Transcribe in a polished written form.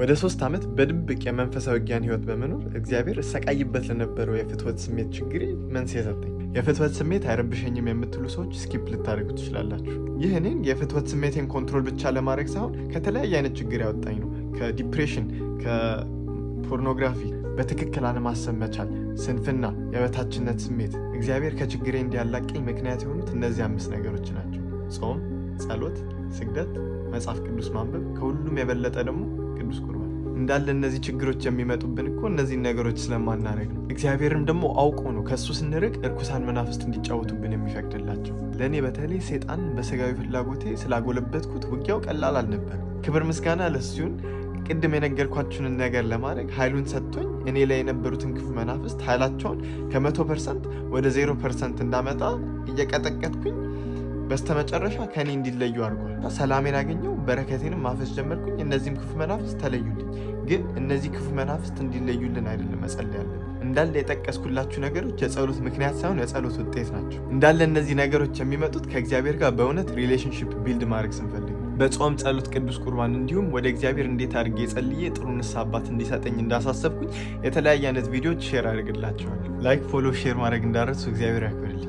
ወደ 3 ዓመት በድብቅ የመንፈሳዊ ውጊያን ህይወት በመኖር እግዚአብሔር እሰቃይበት ለነበረው የፍትወት ስሜት ችግሬ መንስኤ ሰጠኝ። የፍትወት ስሜት አይረብሸኝም የምትሉ ሰዎች ስኪፕ ልታደርጉ ትችላላችሁ። ይህ እኔን የፍትወት ስሜቴን ኮንትሮል ብቻ ለማድረግ ሳይሆን ከተለያየ አይነት ችግር ያወጣኝ ነው። ከዲፕሬሽን፣ ከፖርኖግራፊ፣ በትክክል አለማሰብ መቻል፣ ስንፍና፣ የበታችነት ስሜት። እግዚአብሔር ከችግሬ እንዲያላቀኝ ምክንያት የሆኑት እነዚህ 5 ነገሮች ናቸው። ጾም፣ ጸሎት፣ ስግደት፣ መጽሐፍ ቅዱስ ማንበብ፣ ከሁሉም የበለጠ ደግሞ ቅዱስ ቁርባን። እንዳለ እነዚህ ችግሮች የሚመጡብን እኮ እነዚህን ነገሮች ስለማናደርግ ነው። እግዚአብሔርም ደግሞ አውቆ ነው ከእሱ ስንርቅ እርኩሳን መናፍስት እንዲጫወቱብን የሚፈቅድላቸው። ለእኔ በተለይ ሴጣን በስጋዊ ፍላጎቴ ስላጎለበትኩት ውጊያው ቀላል አልነበርም። ክብር ምስጋና ለእሱ ይሁን። ቅድም የነገርኳችሁን ነገር ለማድረግ ኃይሉን ሰጥቶኝ እኔ ላይ የነበሩትን ክፉ መናፍስት ኃይላቸውን ከ100% ወደ 0% እንዳመጣ እየቀጠቀጥኩኝ በስተመጨረሻ ከኔ እንዲለዩ አድርጓል። ሰላሜን አገኘው፣ በረከቴንም ማፈስ ጀመርኩኝ። እነዚህም ክፉ መናፍስት ተለዩልኝ። ግን እነዚህ ክፉ መናፍስት እንዲለዩልን አይደለም መጸለይ ያለብን። እንዳለ የጠቀስኩላችሁ ነገሮች የጸሎት ምክንያት ሳይሆን የጸሎት ውጤት ናቸው። እንዳለ እነዚህ ነገሮች የሚመጡት ከእግዚአብሔር ጋር በእውነት ሪሌሽንሺፕ ቢልድ ማድረግ ስንፈልግ፣ በጾም፣ ጸሎት፣ ቅዱስ ቁርባን እንዲሁም ወደ እግዚአብሔር እንዴት አድርጌ ጸልዬ ጥሩ ንስሐ አባት እንዲሰጠኝ እንዳሳሰብኩኝ የተለያየ አይነት ቪዲዮዎች ሼር አድርግላችኋለሁ። ላይክ፣ ፎሎ፣ ሼር ማድረግ እንዳረሱ እግዚአብሔር ያክብርልኝ።